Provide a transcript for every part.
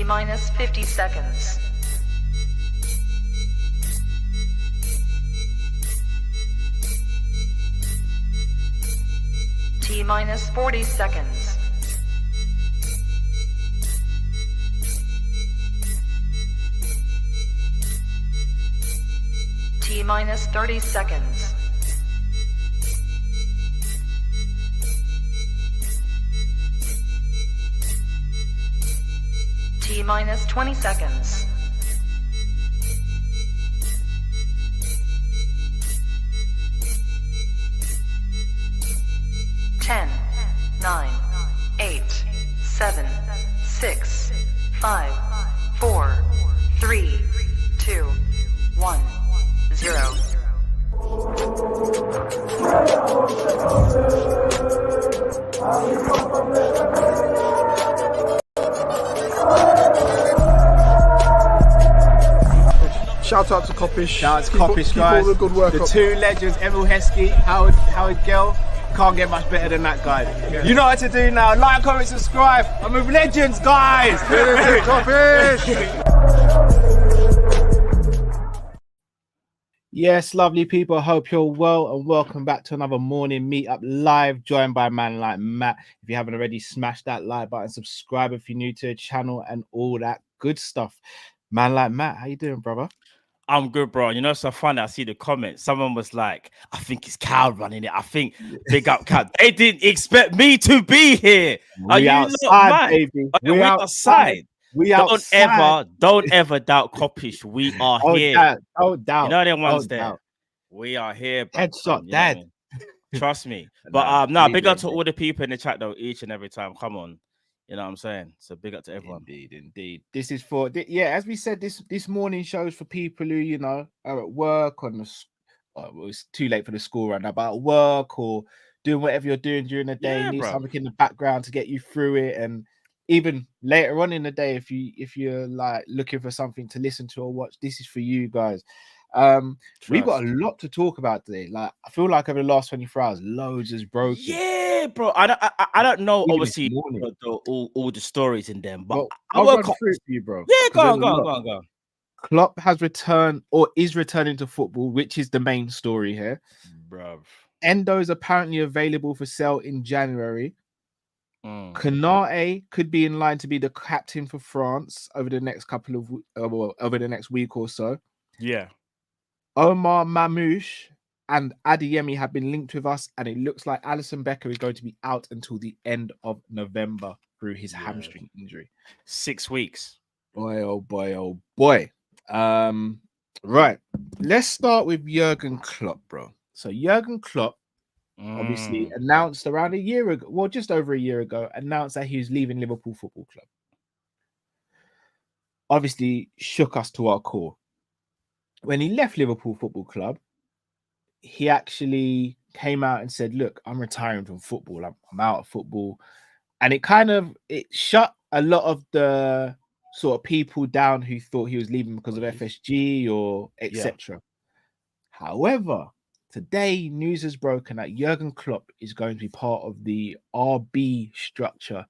T minus 50 seconds. T minus 40 seconds. T minus 30 seconds. T minus 20 seconds. Ten, 9, 8, 7, 6, 5, 4, 3, 2, 1, 0. Shout out to Kopish. Shout out to Kopish, guys. All the good work the up. Two legends, Emil Heskey, Howard Gill. Can't get much better than that, guy. Yeah. You know what to do now. Like, comment, subscribe. I'm with legends, guys. Kopish. Yes, lovely people. Hope you're well and welcome back to another morning meetup live, joined by a man like Matt. If you haven't already, smash that like button, subscribe if you're new to the channel, and all that good stuff. Man like Matt, how you doing, brother? I'm good, bro. You know, it's so funny. I see the comments. Someone was like, I think it's Cal running it. I think big up Cal. They didn't expect me to be here. Are We you outside, baby. We outside. Don't ever doubt Kopish. We are here. Oh, doubt. You know them ones there. We are here. Headshot, you dad. I mean? Trust me. But big up to all the people in the chat though, each and every time. Come on. You know what I'm saying? So big up to everyone. Indeed. This is for as we said, this morning shows for people who, you know, are at work on the well, it's too late for the school right now, but at work or doing whatever you're doing during the day, need something in the background to get you through it. And even later on in the day, if you're like looking for something to listen to or watch, this is for you guys. We've got a lot to talk about today. Like, I feel like over the last 24 hours, loads is broken. Yeah, bro. I don't know. Even obviously, all the stories in them, but I'll run through for you, bro. Yeah, go on. Klopp has returned or is returning to football, which is the main story here, bro. Endo is apparently available for sale in January. Konate could be in line to be the captain for France over the next over the next week or so. Yeah. Omar Mamouche and Adeyemi have been linked with us, and it looks like Alisson Becker is going to be out until the end of November through his hamstring injury. 6 weeks. Boy, oh boy, oh boy. Right. Let's start with Jurgen Klopp, bro. So Jurgen Klopp obviously announced around a year ago, well, just over a year ago, announced that he was leaving Liverpool Football Club. Obviously shook us to our core. When he left Liverpool Football Club, he actually came out and said, look, I'm retiring from football. I'm out of football. And it shut a lot of the sort of people down who thought he was leaving because of FSG or etc. However, today news has broken that Jurgen Klopp is going to be part of the RB structure,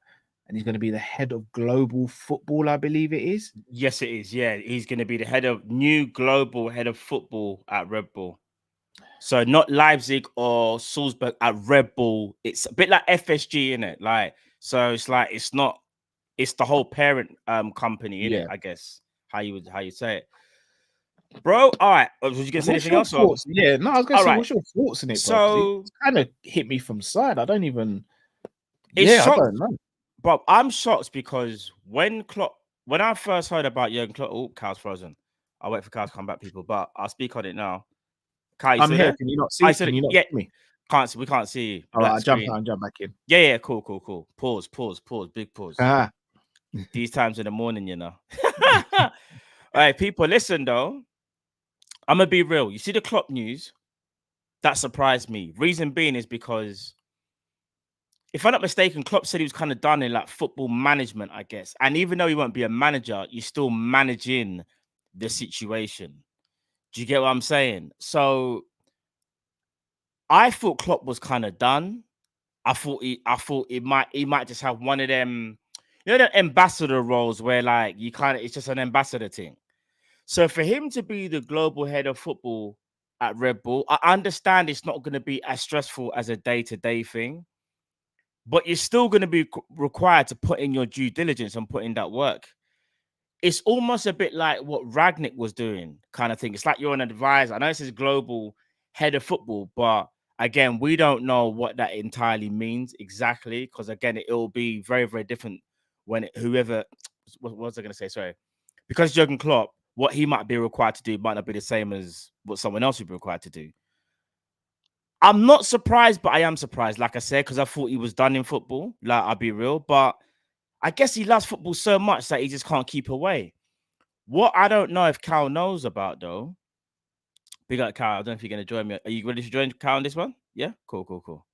and he's going to be the head of global football, I believe it is. Yes, it is. Yeah, he's going to be the new global head of football at Red Bull. So not Leipzig or Salzburg, at Red Bull. It's a bit like FSG, in it. Like, so it's like it's the whole parent company, in it, I guess. How you say it. Bro, all right. Was you gonna say anything else? Yeah, no, I was gonna say, what's your thoughts on it? So it kind of hit me from side. I don't even. I don't know. But I'm shocked because when I first heard about Jurgen Klopp, Cal's frozen. I'll wait for Cal to come back, people. But I'll speak on it now. Cal, I'm here. There? Can you not see? Can you not see me? We can't see you. All right, I'll jump out and jump back in. Yeah, cool. Pause. Big pause. These times in the morning, you know. All right, people, listen though. I'm gonna be real. You see the Klopp news? That surprised me. Reason being is because, if I'm not mistaken, Klopp said he was kind of done in like football management, I guess. And even though he won't be a manager, you're still managing the situation. Do you get what I'm saying? So I thought Klopp was kind of done. I thought he might just have one of them, you know, the ambassador roles where like you kind of, it's just an ambassador thing. So for him to be the global head of football at Red Bull, I understand it's not going to be as stressful as a day-to-day thing, but you're still going to be required to put in your due diligence and put in that work. It's almost a bit like what Ragnick was doing, kind of thing. It's like you're an advisor. I know this is global head of football, but again, we don't know what that entirely means exactly, because again, it will be very, very different when whoever, what was I going to say? Sorry, because Jurgen Klopp, what he might be required to do might not be the same as what someone else would be required to do. I'm not surprised, but I am surprised, like I said, because I thought he was done in football. Like, I'll be real, but I guess he loves football so much that he just can't keep away. What I don't know if Cal knows about, though. Big up, Cal. I don't know if you're going to join me. Are you ready to join Cal on this one? Yeah? Cool, cool, cool.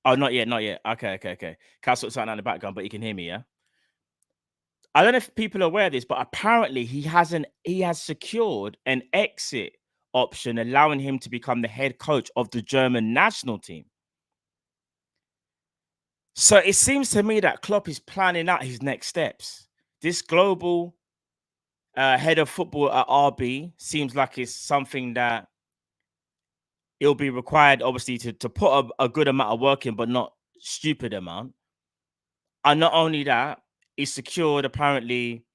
Oh, not yet, not yet. Okay. Cal's sort of something on the background, but you can hear me, yeah? I don't know if people are aware of this, but apparently he has secured an exit option, allowing him to become the head coach of the German national team. So it seems to me that Klopp is planning out his next steps. This global head of football at RB seems like it's something that it'll be required, obviously, to put a good amount of work in, but not stupid amount. And not only that, he's secured apparently.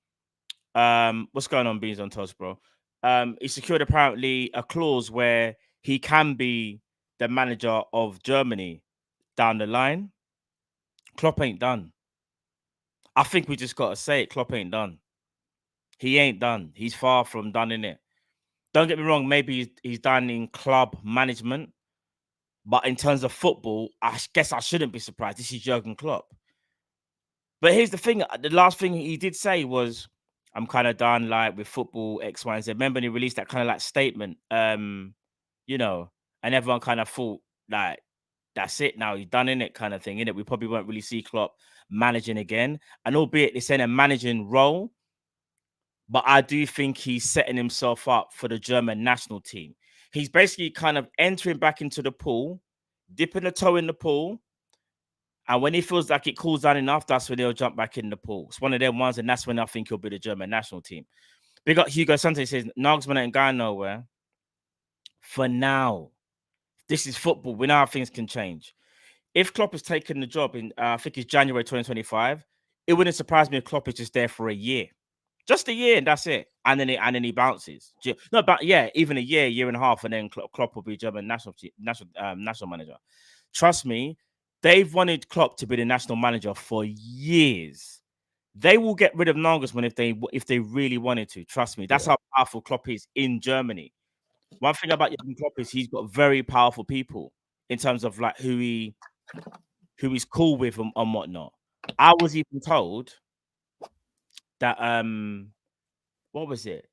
What's going on, Beans on Toast, bro? He secured apparently a clause where he can be the manager of Germany down the line. Klopp ain't done. I think we just gotta say it. Klopp ain't done. He ain't done. He's far from done, in it. Don't get me wrong. Maybe he's done in club management, but in terms of football, I guess I shouldn't be surprised. This is Jurgen Klopp. But here's the thing. The last thing he did say was, I'm kind of done like with football, X, Y, and Z. Remember, he released that kind of like statement, you know, and everyone kind of thought like, that's it now, he's done in it kind of thing, innit? We probably won't really see Klopp managing again. And albeit it's in a managing role, but I do think he's setting himself up for the German national team. He's basically kind of entering back into the pool, dipping a toe in the pool. And when he feels like it cools down enough, that's when he'll jump back in the pool. It's one of them ones, and that's when I think he'll be the German national team. Big up Hugo Santos says, Nagelsmann ain't going nowhere. For now, this is football. We know how things can change. If Klopp has taken the job in, I think it's January 2025, it wouldn't surprise me if Klopp is just there for a year. Just a year, and that's it. And then he bounces. No, but yeah, even a year and a half, and then Klopp will be German national manager. Trust me, they've wanted Klopp to be the national manager for years. They will get rid of Nagelsmann if they really wanted to. Trust me, that's how powerful Klopp is in Germany. One thing about Jurgen Klopp is he's got very powerful people in terms of like who he's cool with and whatnot. I was even told that what was it?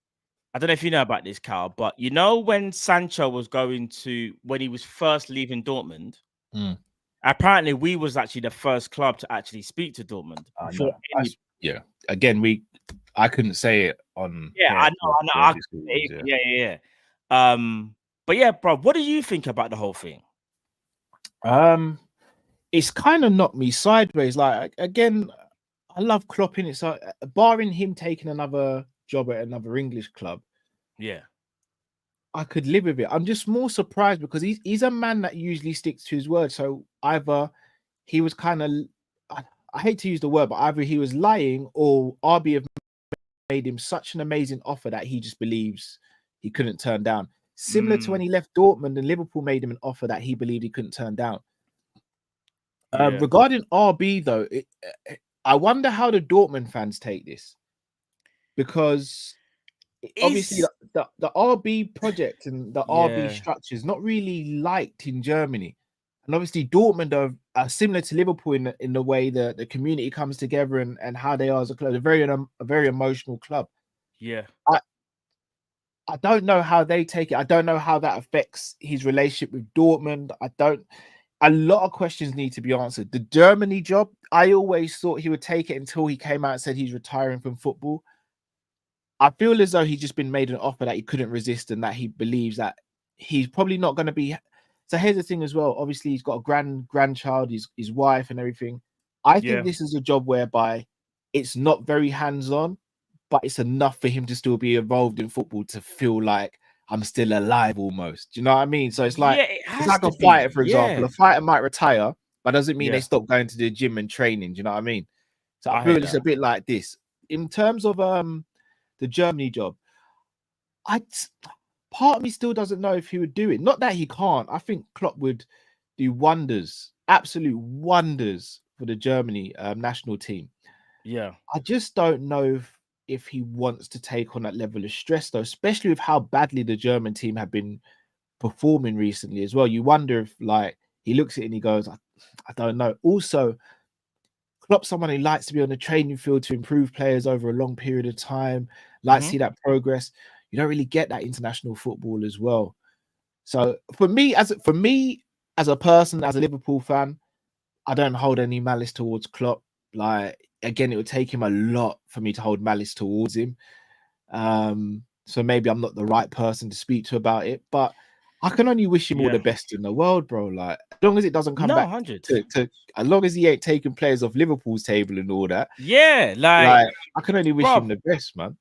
I don't know if you know about this, Cal, but you know when Sancho was when he was first leaving Dortmund, apparently we was actually the first club to actually speak to Dortmand. Yeah. Again, I couldn't say it on. Yeah, I know. Yeah. But yeah, bro, what do you think about the whole thing? It's kind of knocked me sideways. Like, again, I love Klopp in it. So, barring him taking another job at another English club, yeah, I could live with it. I'm just more surprised because he's a man that usually sticks to his word. So either he was kind of, I hate to use the word, but either he was lying or RB have made him such an amazing offer that he just believes he couldn't turn down. Similar to when he left Dortmund and Liverpool made him an offer that he believed he couldn't turn down. Regarding RB though, I wonder how the Dortmund fans take this, because obviously the RB project and the RB structure is not really liked in Germany, and obviously Dortmund are similar to Liverpool in the way the community comes together and how they are as a club. They're a very emotional club. Yeah, I don't know how they take it. I don't know how that affects his relationship with Dortmund. A lot of questions need to be answered. The Germany job, I always thought he would take it until he came out and said he's retiring from football. I feel as though he's just been made an offer that he couldn't resist and that he believes that he's probably not going to be. So here's the thing as well. Obviously, he's got a grandchild, his wife and everything. I think this is a job whereby it's not very hands-on, but it's enough for him to still be involved in football to feel like I'm still alive almost. Do you know what I mean? So it's like Yeah, it it's has like to a fighter, be. for example. Yeah, A fighter might retire, but doesn't mean they yeah, stop going to the gym and training. Do you know what I mean? So I I hear feel it's that. a bit like this. In terms of the Germany job, I part of me still doesn't know if he would do it. Not that he can't. I think Klopp would do wonders, absolute wonders for the Germany national team. Yeah, I just don't know if he wants to take on that level of stress, though, especially with how badly the German team have been performing recently as well. You wonder if, like, he looks at it and he goes, I don't know. Also, Klopp's someone who likes to be on the training field to improve players over a long period of time, like to see that progress. You don't really get that international football as well. So for me, as a person, as a Liverpool fan, I don't hold any malice towards Klopp. Like, again, it would take him a lot for me to hold malice towards him. So maybe I'm not the right person to speak to about it, but I can only wish him all the yeah. best in the world, bro. Like, as long as it doesn't come No, back 100. to as long as he ain't taking players off Liverpool's table and all that, Yeah, like, like, I can only wish him bro, the best, man.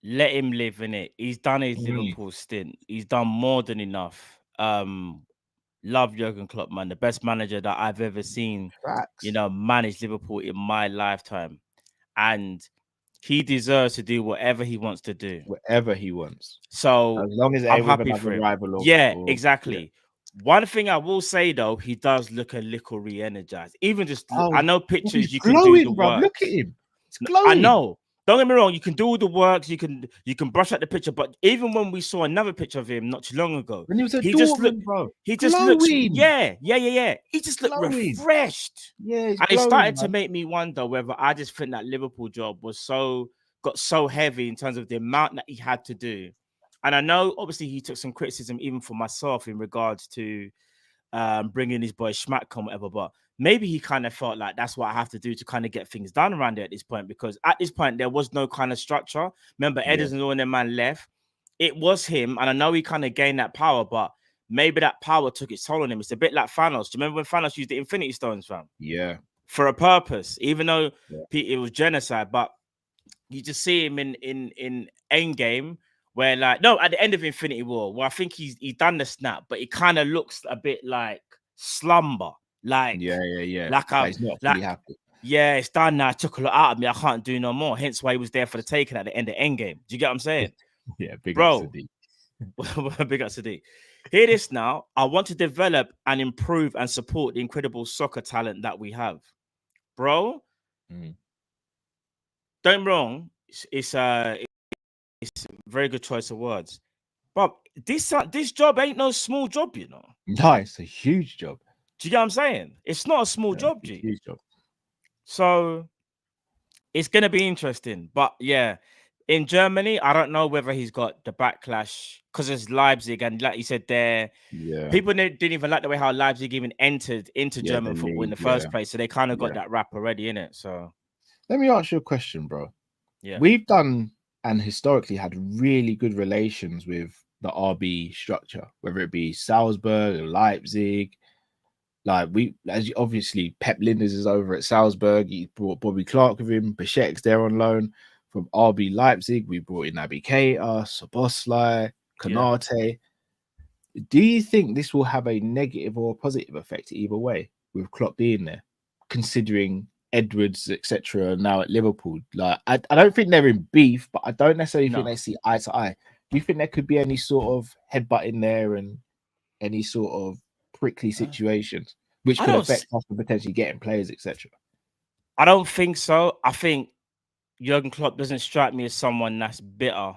let him live in it. He's done his Mm, Liverpool stint. He's done more than enough. Love Jurgen Klopp, man, the best manager that I've ever seen, facts. manage Liverpool in my lifetime. And he deserves to do whatever he wants to do. Whatever he wants. So As long as it I'm ain't with happy another for him. rival Yeah, or yeah. exactly. One thing I will say though, he does look a little re-energized. Even just I Oh, know he's pictures, you can do the glowing, bro. Look at works. him. It's I glowing. know. Don't get me wrong. You can do all the works. You can brush out the picture. But even when we saw another picture of him not too long ago, When he was at he just looked. Dortmund, bro. He just looks. Glowing. Yeah. He just looked Glowing. refreshed, Yeah, he's and it glowing, started to man. make me wonder whether I just think that Liverpool job got so heavy in terms of the amount that he had to do. And I know, obviously, he took some criticism even for myself in regards to bringing his boy Schmack on, whatever. But maybe he kind of felt like that's what I have to do to kind of get things done around there at this point, because at this point there was no kind of structure. Remember, Yeah. Ederson and all them man left. It was him, and I know he kind of gained that power, but maybe that power took its toll on him. It's a bit like Thanos. Do you remember when Thanos used the Infinity Stones, fam? Yeah. For a purpose, even though Yeah. it was genocide, but you just see him in Endgame, where, like, no, at the end of Infinity War, well, I think he's done the snap, but it kind of looks a bit like slumber, like Yeah. like Like, I've he's not fully like happy. yeah, it's done now. I took a lot out of me. I can't do no more. Hence why he was there for the taking at the end of Endgame. Do you get what I'm saying, Yeah, big up bro? Sadiq. Big up Sadiq. Hear this now. I want to develop and improve and support the incredible soccer talent that we have, bro. Mm. Don't get me wrong. It's a very good choice of words. But this job ain't no small job, you know. No, it's a huge job. Do you get what I'm saying? It's not a small Yeah, job, it's a G. huge job. So it's gonna be interesting. But yeah, in Germany, I don't know whether he's got the backlash because it's Leipzig, and like you said, there Yeah. people didn't even like the way how Leipzig even entered into Yeah, German the football in the league. Yeah. first place. So they kind of got Yeah. that rap already in it. So Let me ask you a question, bro. yeah, We've done and historically had really good relations with the RB structure, whether it be Salzburg or Leipzig. Like, obviously Pep Linders is over at Salzburg. He brought Bobby Clark with him. Bichek's there on loan from RB Leipzig. We brought in Naby Keita, Szoboszlai, yeah. Konate. Do you think this will have a negative or a positive effect either way with Klopp being there, considering Edwards, etc., are now at Liverpool? Like, I don't think they're in beef, but I don't necessarily think No. they see eye to eye. Do you think there could be any sort of headbutt in there and any sort of prickly situations which I could don't. affect us for potentially getting players, etc.? I don't think so. I think Jurgen Klopp doesn't strike me as someone that's bitter,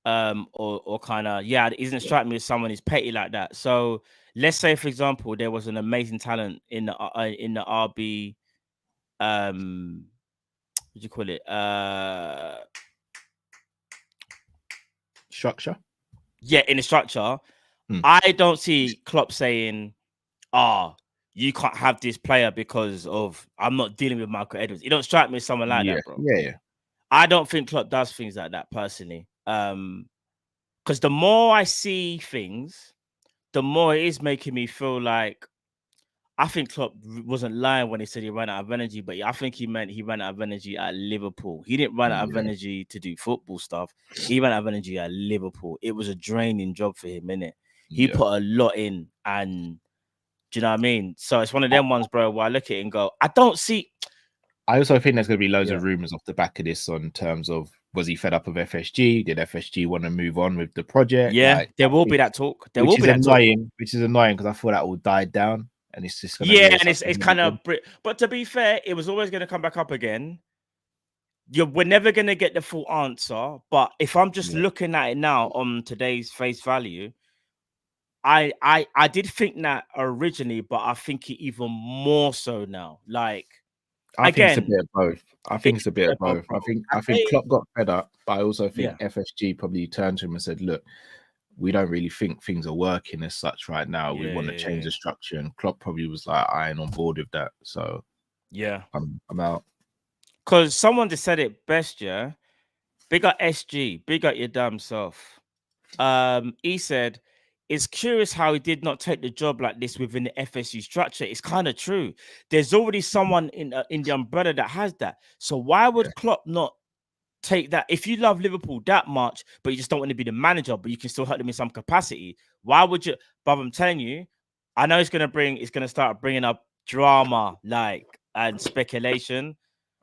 or kind of, yeah, he doesn't strike me as someone who's petty like that. So let's say, for example, there was an amazing talent in the RB, what do you call it? Structure. Yeah, in the structure, Hmm. I don't see Klopp saying, you can't have this player because of I'm not dealing with Michael Edwards. He don't strike me as someone like Yeah, that, bro. yeah. I don't think Klopp does things like that personally. Because the more I see things, the more it is making me feel like I think Klopp wasn't lying when he said he ran out of energy, but I think he meant he ran out of energy at Liverpool. He didn't run out of energy to do football stuff. He ran out of energy at Liverpool. It was a draining job for him, innit? He put a lot in, and do you know what I mean? So it's one of them ones, bro, where I look at it and go, I don't see. I also think there's going to be loads of rumors off the back of this on terms of, was he fed up of FSG? Did FSG want to move on with the project? Yeah, there will be that talk. There will be that talk. Which is annoying because I thought that all died down. And it's just and it's kind of, but to be fair, it was always going to come back up again. We're never going to get the full answer, but if I'm just looking at it now on today's face value, I did think that originally, but I think it even more so now. Like, I think it's a bit of both. I think it's a bit of both. I think Klopp got fed up, but I also think FSG probably turned to him and said, "Look, we don't really think things are working as such right now. We want to change the structure." And Klopp probably was like, "I ain't on board with that." So I'm out. Because someone just said it best, yeah. Big up SG, big up your damn self. He said, "It's curious how he did not take the job like this within the FSU structure." It's kind of true. There's already someone in the umbrella that has that. So why would Klopp not take that? If you love Liverpool that much, but you just don't want to be the manager, but you can still help them in some capacity, why would you? But I'm telling you, I know it's gonna start bringing up drama, like, and speculation,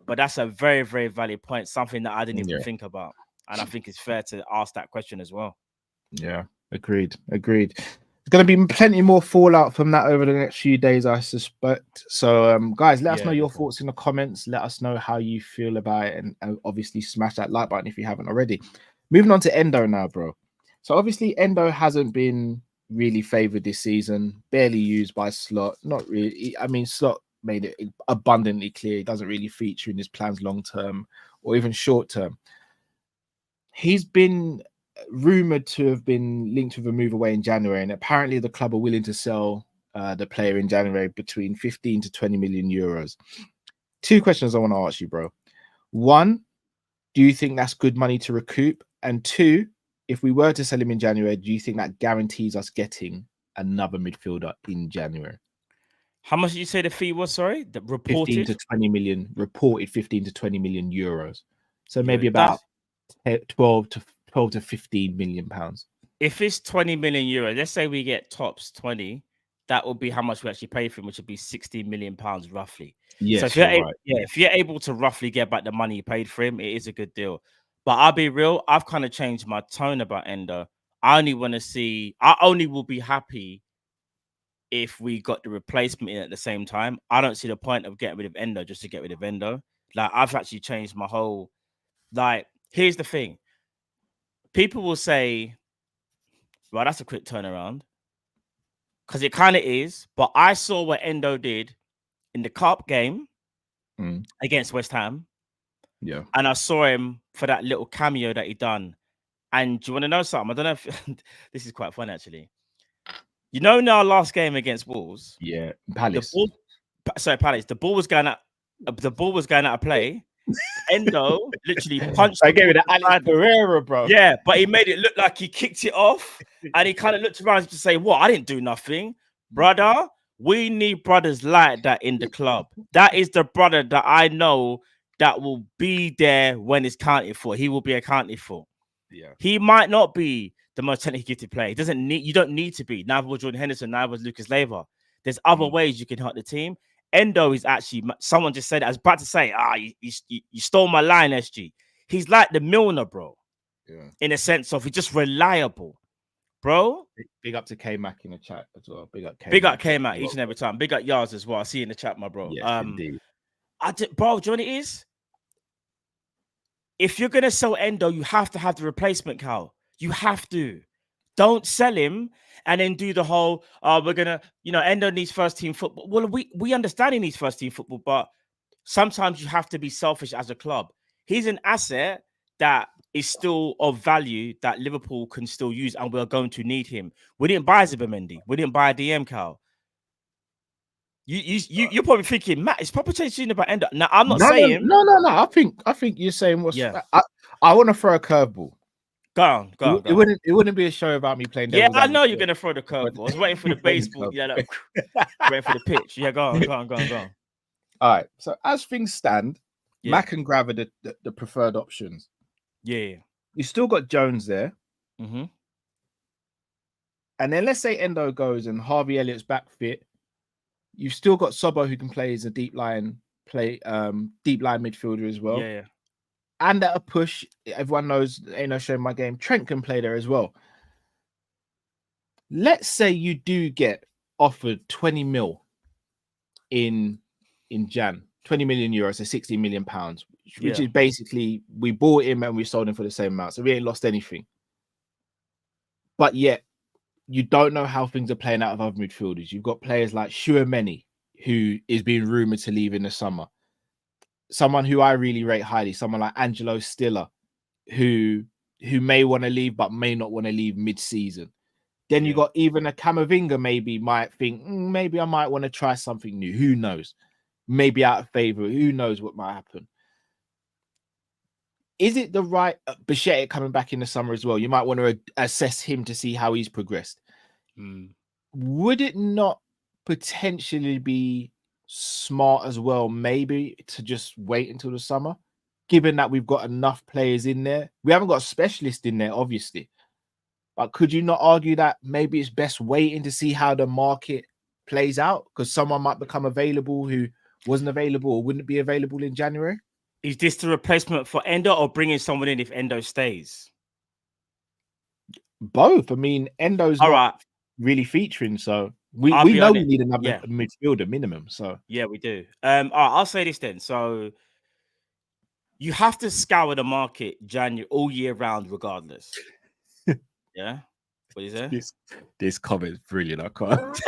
but that's a very, very valid point, something that I didn't even think about, and I think it's fair to ask that question as well. Yeah, agreed. There's going to be plenty more fallout from that over the next few days, I suspect. So, guys, let us know your thoughts in the comments. Let us know how you feel about it, and obviously smash that like button if you haven't already. Moving on to Endo now, bro. So obviously Endo hasn't been really favoured this season, barely used by Slot. Not really. I mean, Slot made it abundantly clear he doesn't really feature in his plans long term or even short term. He's been rumored to have been linked with a move away in January, and apparently the club are willing to sell the player in January between 15 to 20 million euros. Two questions I want to ask you, bro. One, do you think that's good money to recoup? And two, if we were to sell him in January, do you think that guarantees us getting another midfielder in January? How much did you say the fee was? Sorry, the reported 15 to 20 million. Reported 15 to 20 million euros. So maybe about 12 to 15 million pounds. If it's 20 million euros, let's say we get tops 20, that would be how much we actually pay for him, which would be 16 million pounds roughly. Yes, so if you're able to roughly get back the money you paid for him, it is a good deal. But I'll be real, I've kind of changed my tone about Endo. I only will be happy if we got the replacement in at the same time. I don't see the point of getting rid of Endo just to get rid of Endo. Like, I've actually changed my whole, like, here's the thing. People will say, well, that's a quick turnaround. Because it kind of is. But I saw what Endo did in the Cup game against West Ham. Yeah. And I saw him for that little cameo that he done. And do you want to know something? I don't know if this is quite fun, actually. You know, in our last game against Wolves. Yeah. Palace. Palace. The ball was going out of play. Endo literally punched. I gave it to Alex Pereira, bro. Yeah, but he made it look like he kicked it off, and he kind of looked around to say, "What? I didn't do nothing, brother." We need brothers like that in the club. That is the brother that I know that will be there when it's counted for. He will be accounted for. Yeah, he might not be the most technically gifted player. You don't need to be. Neither was Jordan Henderson. Neither was Lucas Leiva. There's other ways you can help the team. Endo is actually, someone just said it. I was about to say, you stole my line, SG. He's like the Milner, bro. Yeah. In a sense of he's just reliable, bro. Big up to K-Mac in the chat as well. Big up K-Mac each and every time. Big up Yars as well. I see you in the chat, my bro. Yes, indeed. Bro, do you know what it is? If you're going to sell Endo, you have to have the replacement, Cal. You have to. Don't sell him and then do the whole, we're going to, Endo needs first team football. Well, we understand he needs first team football, but sometimes you have to be selfish as a club. He's an asset that is still of value that Liverpool can still use, and we're going to need him. We didn't buy Zubimendi. We didn't buy a DM, Cal. You're probably thinking, Matt, it's probably changing about Endo. Now, I'm not saying... No. I think you're saying what's... Yeah. I want to throw a curveball. Go on, go on, go It on. wouldn't be a show about me playing. Yeah, devil's I know you're advocate. gonna throw the curveball. I was waiting for the baseball. Yeah, like, waiting for the pitch. Yeah, go on, go on, go on, go on. All right. So as things stand, Yeah. Mac and Grav are the preferred options. Yeah. You still got Jones there. Mm-hmm. And then let's say Endo goes and Harvey Elliott's back fit. You've still got Sobo who can play as a deep line midfielder as well. Yeah. And at a push, everyone knows, ain't no showing my game. Trent can play there as well. Let's say you do get offered 20 mil in Jan, 20 million euros, so 60 million pounds, which is basically we bought him and we sold him for the same amount. So we ain't lost anything. But yet, you don't know how things are playing out of other midfielders. You've got players like Shuameni, who is being rumored to leave in the summer. Someone who I really rate highly, someone like Angelo Stiller, who may want to leave but may not want to leave mid-season. Then you got even a Camavinga maybe might think, maybe I might want to try something new. Who knows? Maybe out of favour. Who knows what might happen? Is it the right Bichette coming back in the summer as well? You might want to assess him to see how he's progressed. Would it not potentially be smart as well, maybe to just wait until the summer, given that we've got enough players in there? We haven't got a specialist in there, obviously. But could you not argue that maybe it's best waiting to see how the market plays out? Because someone might become available who wasn't available or wouldn't be available in January. Is this the replacement for Endo or bringing someone in if Endo stays? Both. I mean, Endo's not really featuring, so we know we need another midfielder minimum. So yeah, we do. All right, I'll say this then. So you have to scour the market January all year round, regardless. Yeah. What is it? This comment's brilliant. I can't.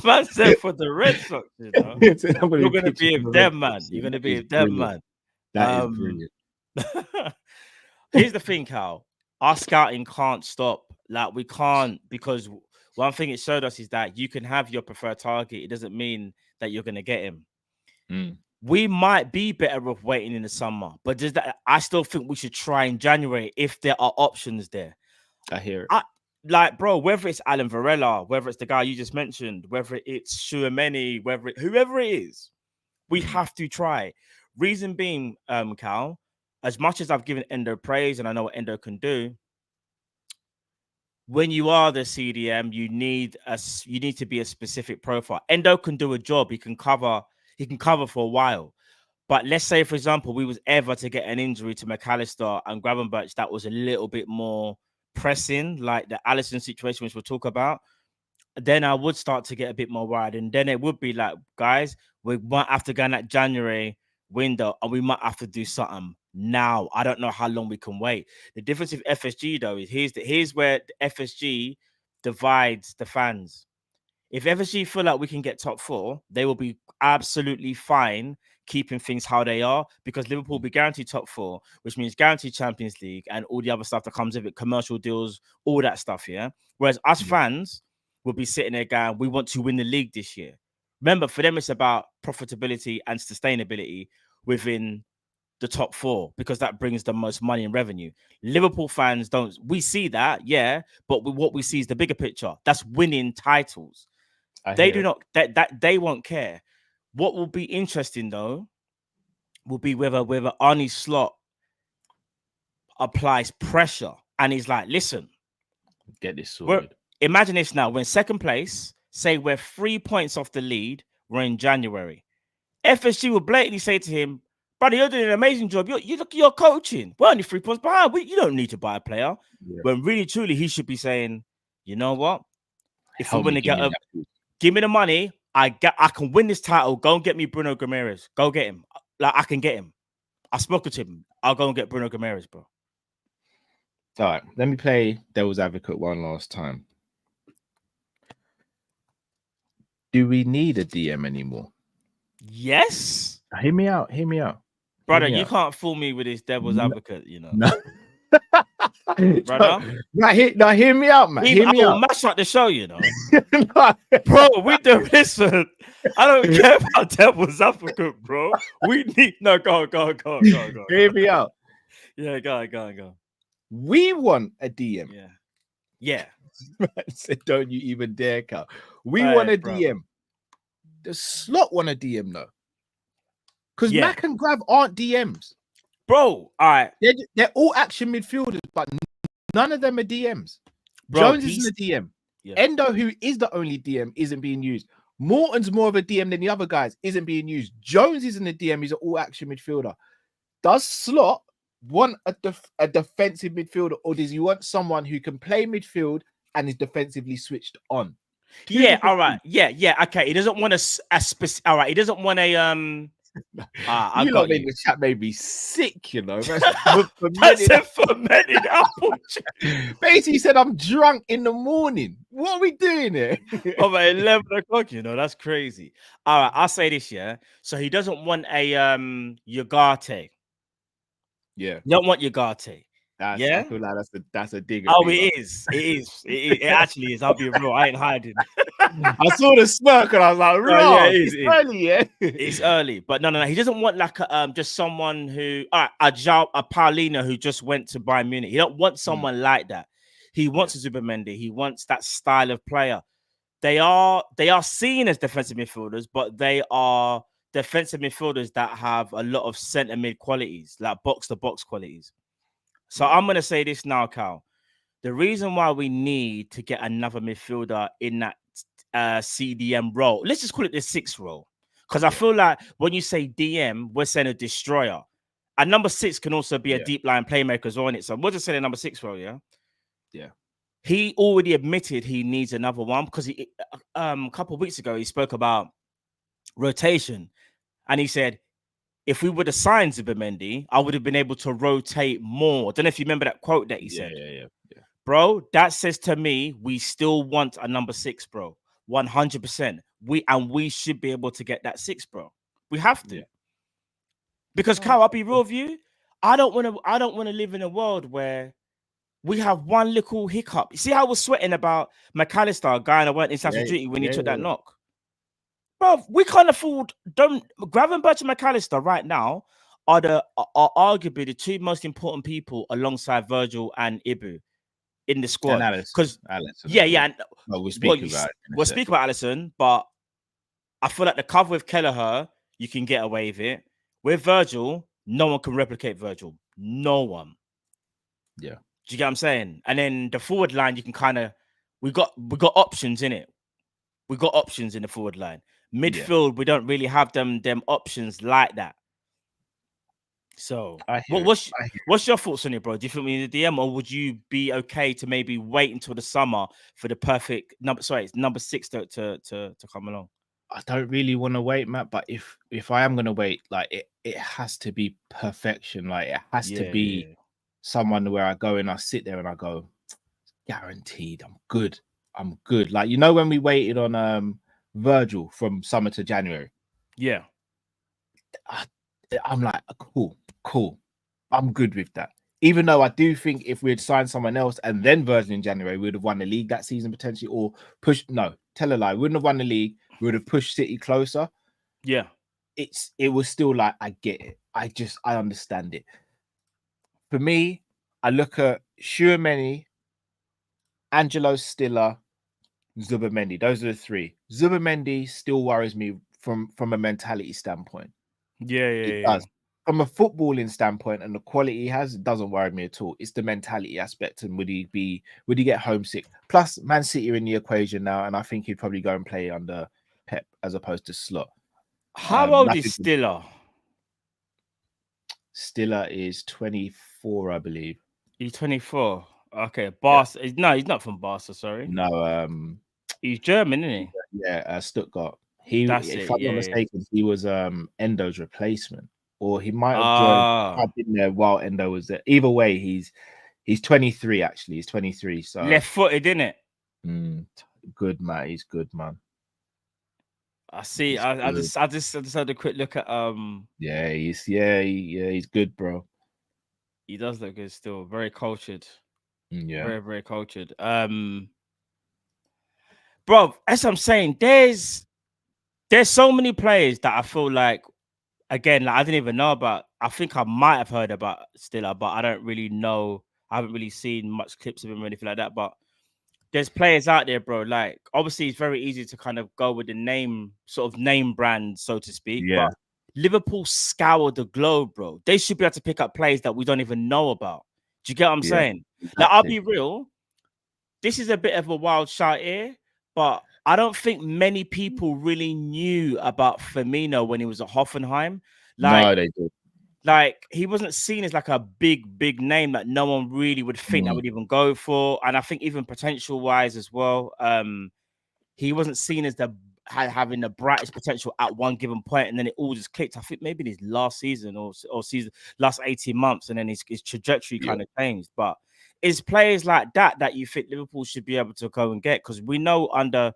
Man said for the Red Sox, you know. You're gonna be a dead man. You're gonna be a dead man. That is brilliant. Here's the thing, Cal. Our scouting can't stop. Like, we can't, because one thing it showed us is that you can have your preferred target. It doesn't mean that you're gonna get him. We might be better off waiting in the summer, but does that? I still think we should try in January if there are options there. I hear it. Like, bro, whether it's Alan Varela, whether it's the guy you just mentioned, whether it's Shuameni, whoever it is, we have to try. Reason being, Cal, as much as I've given Endo praise and I know what Endo can do, when you are the CDM, you need to be a specific profile. Endo can do a job. He can cover for a while. But let's say, for example, we was ever to get an injury to McAllister and Gravenberch that was a little bit more pressing, like the Alisson situation, which we'll talk about, then I would start to get a bit more worried. And then it would be like, guys, we might have to go in that January window and we might have to do something now. I don't know how long we can wait. The difference with FSG, though, is here's where the FSG divides the fans. If FSG feel like we can get top 4, they will be absolutely fine keeping things how they are, because Liverpool will be guaranteed top 4, which means guaranteed Champions League and all the other stuff that comes with it, commercial deals, all that stuff, yeah? Whereas us fans will be sitting there going, we want to win the league this year. Remember, for them, it's about profitability and sustainability within the top 4, because that brings the most money and revenue. Liverpool fans don't. We see that, yeah, but what we see is the bigger picture. That's winning titles. They do not. That they won't care. What will be interesting though will be whether Arne Slot applies pressure and he's like, listen, get this sorted. Imagine this now. We're in second place. Say we're 3 points off the lead. We're in January. FSG will blatantly say to him, brother, you're doing an amazing job. You're coaching. We're only 3 points behind. You don't need to buy a player. Yeah. When really, truly, he should be saying, you know what? If we're going to get give me the money, I can win this title. Go and get me Bruno Guimaraes. Go get him. Like, I can get him. I spoke to him. I'll go and get Bruno Guimaraes, bro. All right. Let me play devil's advocate one last time. Do we need a DM anymore? Yes. Hear me out. Brother, you can't fool me with this devil's advocate, you know. No. Brother. Hear me out, man. I will mash up the show, you know. Bro, we do listen. I don't care about devil's advocate, bro. We need go. Hear me out. Yeah, go. We want a DM. Yeah. Yeah. Said, don't you even dare, Cal. We Hey, want a bro. DM. The slot want a DM though. Because Yeah. Mac and Grav aren't DMs. Bro, all right. They're all action midfielders, but none of them are DMs. Bro, Jones isn't a DM. Yeah. Endo, who is the only DM, isn't being used. Morton's more of a DM than the other guys, isn't being used. Jones isn't a DM, he's an all-action midfielder. Does Slot want a defensive midfielder, or does he want someone who can play midfield and is defensively switched on? Yeah, all right. Yeah, okay. He doesn't want a specific. All right, he doesn't want a I you got lot made you. the chat made me sick, you know. That's a fermented apple. Basically said I'm drunk in the morning. What are we doing here? Oh, at 11 o'clock, you know, that's crazy. All right, I'll say this, yeah. So he doesn't want a Ugarte. Yeah. You don't want Ugarte. I feel like that's a dig. Oh, it is. It actually is. I'll be real. I ain't hiding. I saw the smirk and I was like, yeah, "Raw, it is, it's early, yeah." It's early, but no. He doesn't want like just someone who a Paulina who just went to Bayern Munich. He don't want someone like that. He wants a Zubimendi. He wants that style of player. They are seen as defensive midfielders, but they are defensive midfielders that have a lot of centre mid qualities, like box to box qualities. So I'm gonna say this now, Cal. The reason why we need to get another midfielder in that CDM role, let's just call it the 6 role, because I feel like when you say DM, we're saying a destroyer. And number 6 can also be a deep line playmaker as well in it. So we're just saying number 6 role, yeah. He already admitted he needs another one because he a couple of weeks ago he spoke about rotation, and he said, if we would have signed Zubimendi, I would have been able to rotate more. I don't know if you remember that quote that he said. Yeah. Bro, that says to me, we still want a number 6, bro. 100%. We should be able to get that 6, bro. We have to. Because Kyle, I'll be real with you. I don't want to live in a world where we have one little hiccup. You see how I was sweating about McAllister, a guy that went international duty when he took that knock? Bro, we can't afford Gravenberch and McAllister right now are arguably the 2 most important people alongside Virgil and Ibu in the squad. Because we'll speak about Alisson, but I feel like the cover with Kelleher, you can get away with it. With Virgil, no one can replicate Virgil. No one. Yeah. Do you get what I'm saying? And then the forward line, you can kind of we got options in it. We got options in the forward line. Midfield, we don't really have them options like that. So, what's your thoughts on it, bro? Do you think we need a DM, or would you be okay to maybe wait until the summer for the perfect number? Sorry, it's number 6 to come along. I don't really want to wait, Matt. But if I am gonna wait, like it has to be perfection. Like it has to be someone where I go and I sit there and I go, guaranteed, I'm good. Like, you know, when we waited on Virgil from summer to January. Yeah. I'm like, cool. I'm good with that. Even though I do think if we had signed someone else and then Virgil in January, we would have won the league that season potentially, or tell a lie. We wouldn't have won the league. We would have pushed City closer. Yeah. It was still like, I get it. I understand it. For me, I look at Tchouaméni, Angelo Stiller, Zubimendi. Those are the 3. Zubimendi still worries me from a mentality standpoint. It does. From a footballing standpoint and the quality he has, it doesn't worry me at all. It's the mentality aspect, and would he get homesick? Plus, Man City are in the equation now, and I think he'd probably go and play under Pep as opposed to Slot. How old is Stiller? Stiller is 24, I believe. He's 24. Okay, Barca. Yeah. No, he's not from Barca. Sorry. No, he's German, isn't he? Yeah, Stuttgart. If I'm not mistaken, he was Endo's replacement, or he might have been there while Endo was there. Either way, he's 23. Actually, he's 23. So left-footed, isn't it? Good man. He's good, man. I see. I just had a quick look at he's good, bro. He does look good still. Very cultured. Yeah. Very, very cultured. Bro, as I'm saying, there's so many players that I feel like, again, like I didn't even know about. I think I might have heard about Stiller, but I don't really know I haven't really seen much clips of him or anything like that. But there's players out there, bro. Like, obviously, it's very easy to kind of go with the name, sort of name brand, so to speak. Yeah. But Liverpool scour the globe, bro. They should be able to pick up players that we don't even know about. Do you get what I'm saying? Exactly. Like, I'll be real. This is a bit of a wild shot here, but I don't think many people really knew about Firmino when he was at Hoffenheim. Like, no, they did. Like, he wasn't seen as like a big name that no one really would think that would even go for. And I think even potential wise as well, he wasn't seen as having the brightest potential at one given point, and then it all just clicked. I think maybe in his last season or season, last 18 months, and then his trajectory kind of changed. But it's players like that you think Liverpool should be able to go and get, because we know under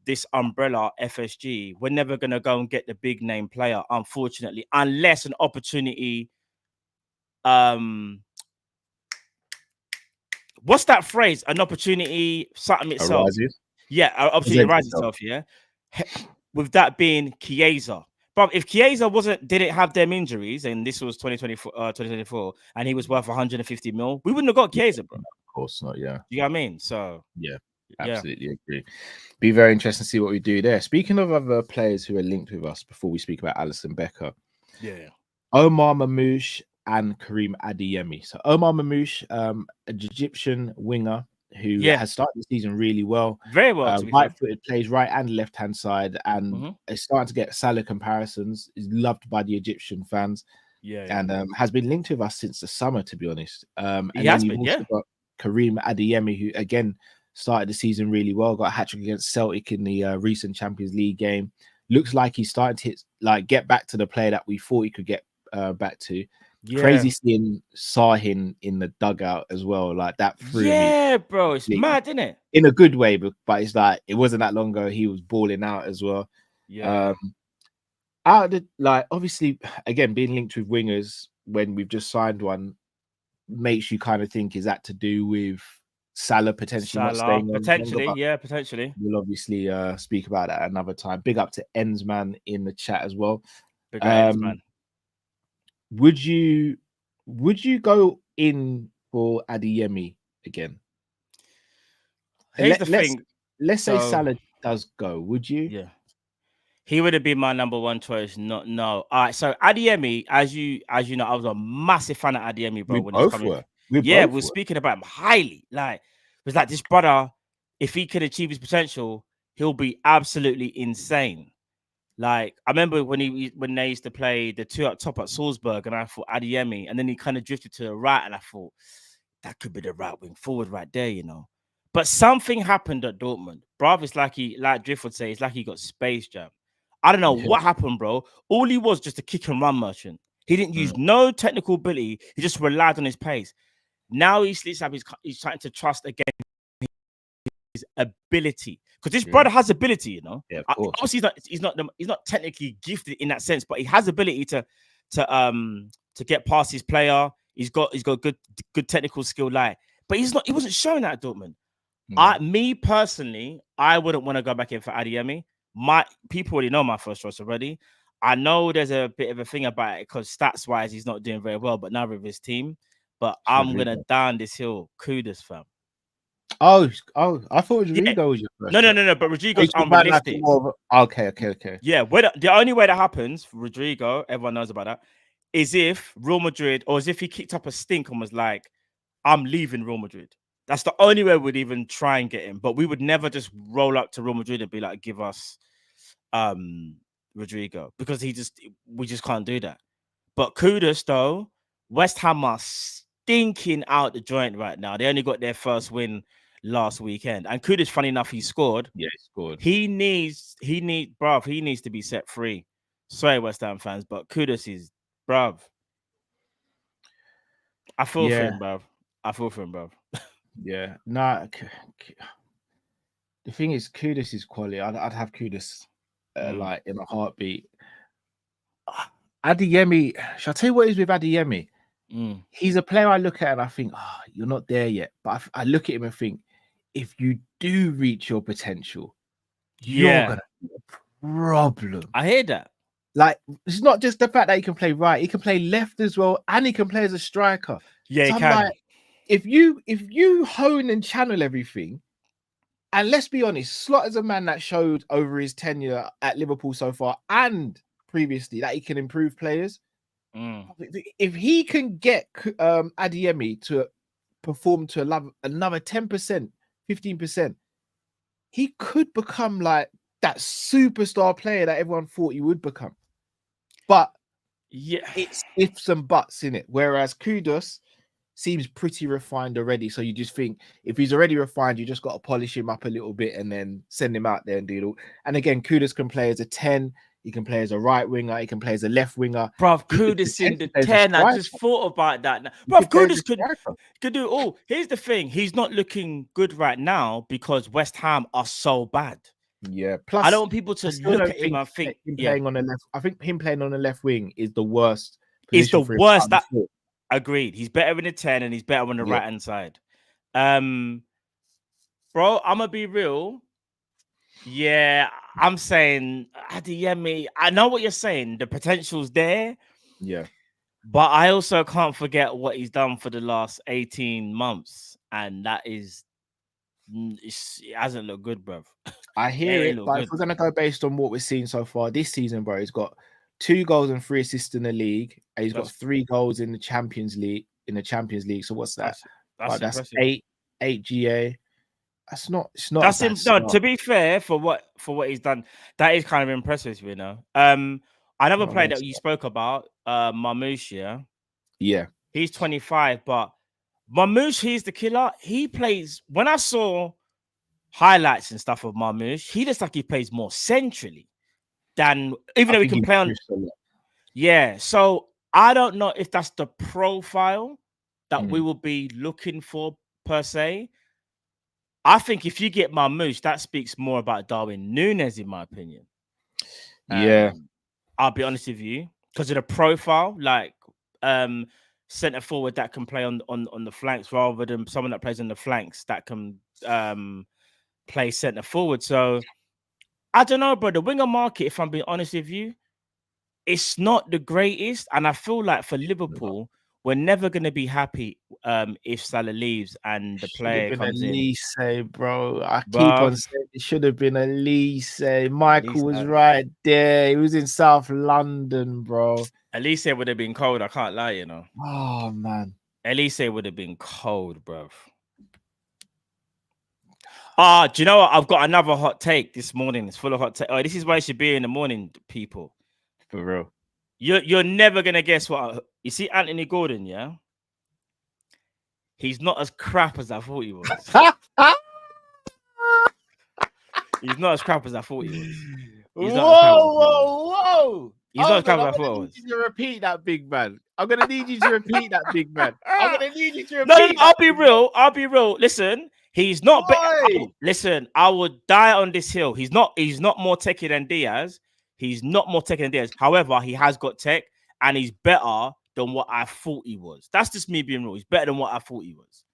this umbrella FSG, we're never going to go and get the big name player, unfortunately, unless an opportunity. What's that phrase? An opportunity, something itself. Arises. Yeah, opportunity arises itself. Yeah, with that being Chiesa. But if Chiesa didn't have them injuries, and this was 2024, and he was worth 150 mil, we wouldn't have got Chiesa, bro. Of course not. Yeah. You know what I mean? So yeah. Absolutely agree. Be very interesting to see what we do there. Speaking of other players who are linked with us, before we speak about Alisson Becker, Omar Mamouche and Karim Adeyemi. So Omar Mamouche, an Egyptian winger who has started the season really well, very well. Right-footed, plays right and left-hand side, and is starting to get Salah comparisons. Is loved by the Egyptian fans, and has been linked with us since the summer, to be honest. And he has been, got Karim Adeyemi, who again started the season really well, got a hat-trick against Celtic in the recent Champions League game. Looks like he's starting to get back to the player that we thought he could get back to. Crazy seeing Sahin in the dugout as well, like that threw me. Bro, it's mad, isn't it? In a good way, but it's like it wasn't that long ago he was balling out as well. Obviously, again, being linked with wingers when we've just signed one makes you kind of think, is that to do with Salah potentially not staying on potentially longer? Potentially. We'll obviously speak about that another time. Big up to Ensman in the chat as well. Big up Ensman. Would you go in for Adeyemi again? Here's the thing. Let's say Salah does go. Would you? Yeah. He would have been my number one choice. No. All right. So Adeyemi, as you know, I was a massive fan of Adeyemi, bro. We were speaking about him highly. Like, it was like, this brother, if he could achieve his potential, he'll be absolutely insane. Like, I remember when they used to play the two up top at Salzburg, and I thought Adeyemi, and then he kind of drifted to the right, and I thought that could be the right wing forward right there, you know. But something happened at Dortmund, bruv. It's like Drift would say, it's like he got space jam. I don't know what happened, bro. All he was just a kick and run merchant. He didn't use no technical ability. He just relied on his pace. Now he's trying to trust again his ability, because this brother has ability, you know. Yeah, of course. Obviously, he's not technically gifted in that sense, but he has ability to get past his player. He's got good technical skill, but he wasn't showing that at Dortmund. Me personally, I wouldn't want to go back in for Adeyemi. My people already know my first choice already. I know there's a bit of a thing about it because stats wise he's not doing very well, but now with his team. But I'm gonna down this hill. Kudus, fam. Oh! I thought Rodrigo was your first. No. But Rodrigo's unrealistic. Okay. Yeah, the only way that happens for Rodrigo, everyone knows about that, is if Real Madrid, or as if he kicked up a stink and was like, "I'm leaving Real Madrid." That's the only way we'd even try and get him. But we would never just roll up to Real Madrid and be like, "Give us Rodrigo," because we just can't do that. But Kudus, though, West Ham are stinking out the joint right now. They only got their first win last weekend. And Kudus, funny enough, he scored. Yeah, he scored. He needs to be set free. Sorry, West Ham fans, but Kudus is, bruv. I feel for him, bruv. Yeah. Nah. The thing is, Kudus is quality. I'd have Kudus like in a heartbeat. Adeyemi, shall I tell you what is with Adeyemi? He's a player I look at and I think, you're not there yet. But I look at him and think, if you do reach your potential, you're gonna be a problem. I hear that. Like, it's not just the fact that he can play right; he can play left as well, and he can play as a striker. Yeah, he can. if you hone and channel everything, and let's be honest, Slot is a man that showed over his tenure at Liverpool so far and previously that he can improve players. If he can get Adeyemi to perform to another 10%, 15%, he could become like that superstar player that everyone thought he would become. But yeah, it's ifs and buts in it. Whereas Kudus seems pretty refined already. So you just think if he's already refined, you just got to polish him up a little bit and then send him out there and do it all. And again, Kudus can play as a 10. He can play as a right winger. He can play as a left winger. Bruv, Kudus in the 10. I just thought about that now. Bruv, Kudus could do it all. Here's the thing. He's not looking good right now because West Ham are so bad. Yeah. Plus, I don't want people to look at him and think playing on the left. I think him playing on the left wing is the worst. It's the worst. Agreed. He's better in the 10 and he's better on the right hand side. Bro, I'm gonna be real. Yeah, I'm saying Adeyemi. I know what you're saying. The potential's there. Yeah. But I also can't forget what he's done for the last 18 months. And that is it hasn't looked good, bro. I hear it, but if we're gonna go based on what we're seeing so far this season, bro, he's got 2 goals and 3 assists in the league. And he's got 3 goals in the Champions League. So what's that? That's 8 GA. It's not. That's him done. To be fair, for what he's done, that is kind of impressive, you know. Another player that you spoke about, Marmoush, yeah, he's 25, but Marmoush, he's the killer. He plays. When I saw highlights and stuff of Marmoush, he looks like he plays more centrally than even though he can play on. Yeah, so I don't know if that's the profile that we will be looking for per se. I think if you get Marmoush, that speaks more about Darwin Núñez, in my opinion. Yeah, I'll be honest with you, because of the profile, like centre forward that can play on the flanks rather than someone that plays on the flanks that can play centre forward. So I don't know, bro. The winger market, if I'm being honest with you, it's not the greatest, and I feel like for Liverpool, we're never going to be happy if Salah leaves and the player comes in. Elise, bro. I keep on saying it should have been Elise. Michael was right there. He was in South London, bro. Elise would have been cold. I can't lie, you know. Oh, man. Elise would have been cold, bro. Do you know what? I've got another hot take this morning. It's full of hot take. Oh, this is why it should be in the morning, people. For real. You're never gonna guess what you see. Anthony Gordon, yeah, he's not as crap as I thought he was. He's not as crap as I thought he was. He's Whoa! He's not as crap as I thought he was. You to repeat that, big man. I'm gonna need you to repeat that, big man. I'm gonna need you to repeat. No, I'll be real. Listen, he's not. Listen, I would die on this hill. He's not more techy than Diaz. He's not more tech than Diaz. However, he has got tech and he's better than what I thought he was. That's just me being real. He's better than what I thought he was.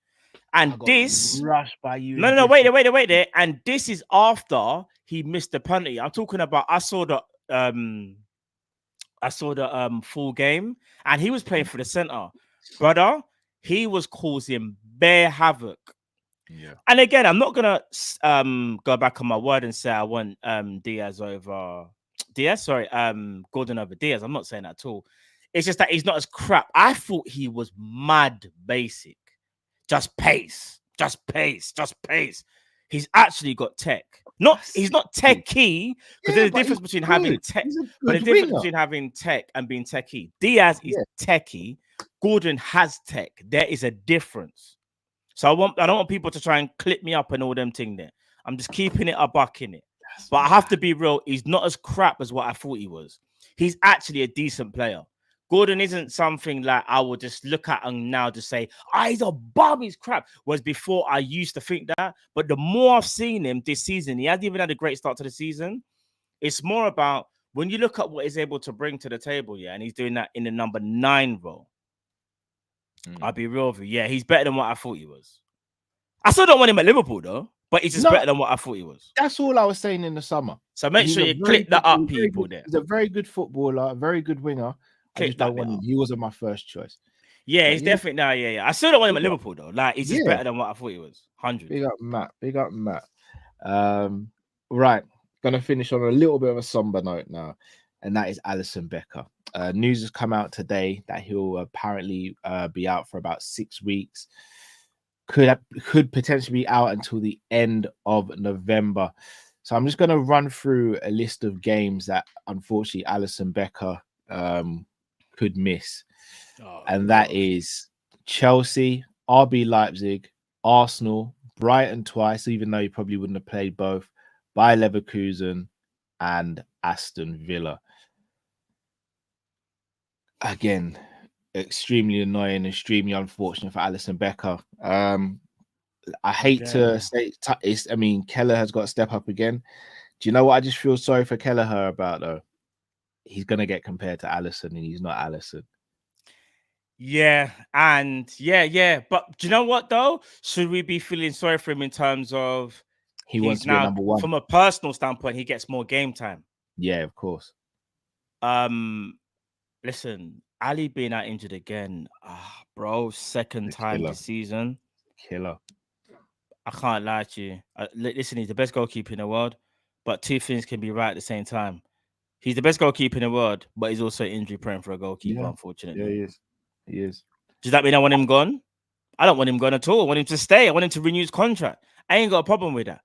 And this rushed by you. No, wait there. And this is after he missed the penalty. I'm talking about I saw the full game and he was playing for the center. Brother, he was causing bare havoc. Yeah. And again, I'm not gonna go back on my word and say I want Gordon over Diaz. I'm not saying that at all. It's just that he's not as crap. I thought he was mad basic. Just pace. He's actually got tech. He's not techy, because there's a difference between having tech, but the difference between having tech and being techy. Diaz is techy. Gordon has tech. There is a difference. So I don't want people to try and clip me up and all them thing there. I'm just keeping it a buck in it. But I have to be real, he's not as crap as what I thought he was. He's actually a decent player. Gordon isn't something like I would just look at and now just say, he's a bum, he's crap. Whereas before I used to think that. But the more I've seen him this season, he hasn't even had a great start to the season. It's more about when you look at what he's able to bring to the table, and he's doing that in the number 9 role. I'll be real with you. Yeah, he's better than what I thought he was. I still don't want him at Liverpool, though. But he's just better than what I thought he was. That's all I was saying in the summer. So make sure you click that up, people. There. He's a very good footballer, a very good winger. I just don't want him. He wasn't my first choice. Yeah, But he's definitely now. Yeah. I still don't want him at Liverpool though. Like, he's just yeah, better than what I thought he was. 100. big up Matt. Big up Matt. Right, gonna finish on a little bit of a somber note now, and that is Alisson Becker. News has come out today that he'll apparently be out for about 6 weeks. Could potentially be out until the end of November. So I'm just going to run through a list of games that unfortunately Alisson Becker could miss. And that is Chelsea, RB Leipzig, Arsenal, Brighton twice, even though he probably wouldn't have played both, Bayer Leverkusen and Aston Villa. Again, extremely annoying, extremely unfortunate for Alisson Becker. I hate to say it's, I mean, Kelleher has got to step up again. Do you know what I just feel sorry for Kelleher about though? He's gonna get compared to Alisson, and he's not Alisson. Yeah, and yeah. But do you know what though? Should we be feeling sorry for him in terms of he wants to be number one? From a personal standpoint, he gets more game time. Yeah, of course. Listen, Ali being out injured again, bro, second time this season. Killer. I can't lie to you. Listen, he's the best goalkeeper in the world, but two things can be right at the same time. He's the best goalkeeper in the world, but he's also injury prone for a goalkeeper, unfortunately. Yeah, he is. He is. Does that mean I want him gone? I don't want him gone at all. I want him to stay. I want him to renew his contract. I ain't got a problem with that.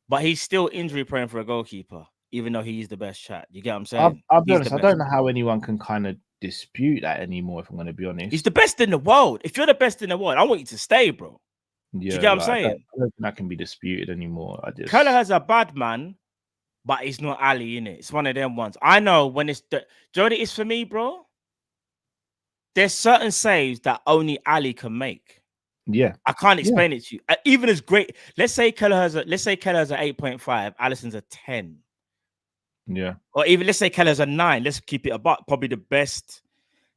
But he's still injury prone for a goalkeeper, even though he's the best chat. You get what I'm saying? I'll be honest. I don't know how anyone can kind of dispute that anymore, if I'm going to be honest. He's the best in the world. If you're the best in the world, I want you to stay, bro. Yeah, do you get what I'm saying? I don't think that can be disputed anymore. Kelleher's a bad man, but he's not Ali, innit? It's one of them ones. I know when it's do you know what it is for me, bro? There's certain saves that only Ali can make. Yeah. I can't explain it to you. Even as great, let's say Kelleher's at 8.5, Alisson's a 10. Yeah. Or even let's say Kelleher's a 9. Let's keep it about probably the best.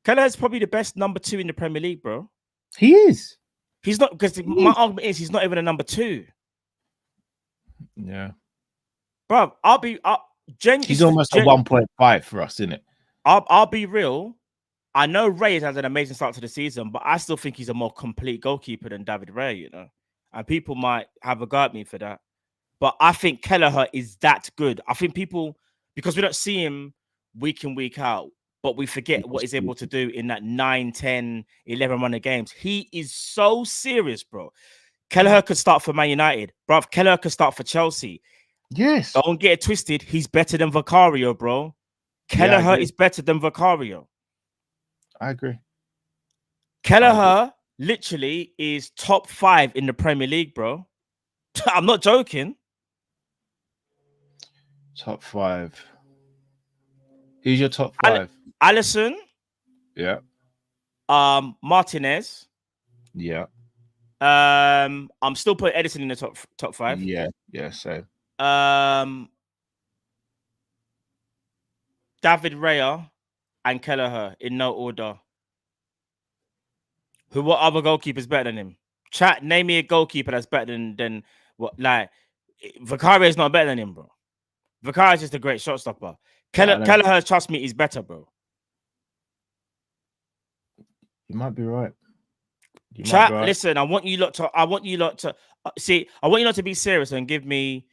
Kelleher's probably the best number 2 in the Premier League, bro. He is. He's not, because my argument is he's not even a number 2. Yeah. Bro, he's almost a 1.5 for us, isn't it? I'll be real. I know Reyes has an amazing start to the season, but I still think he's a more complete goalkeeper than David Ray, you know. And people might have a go at me for that. But I think Kelleher is that good. I think people, because we don't see him week in, week out, but we forget what he's able to do in that 9, 10, 11 run of games. He is so serious, bro. Kelleher could start for Man United. Bro, Kelleher could start for Chelsea. Yes. Don't get it twisted. He's better than Vicario, bro. Kelleher is better than Vicario. I agree. Kelleher literally is top 5 in the Premier League, bro. I'm not joking. Top 5. Who's your top 5? Alisson. Yeah. Martinez. Yeah. I'm still putting Edison in the top 5. Yeah. Yeah. So. David Raya and Kelleher in no order. What other goalkeeper's better than him? Chat, name me a goalkeeper that's better than what? Like, Vicario is not better than him, bro. Vicario is just a great shot stopper. Kelleher, trust me, is better, bro. You might be right. Chat, listen, I want you lot to see. I want you lot to be serious and give me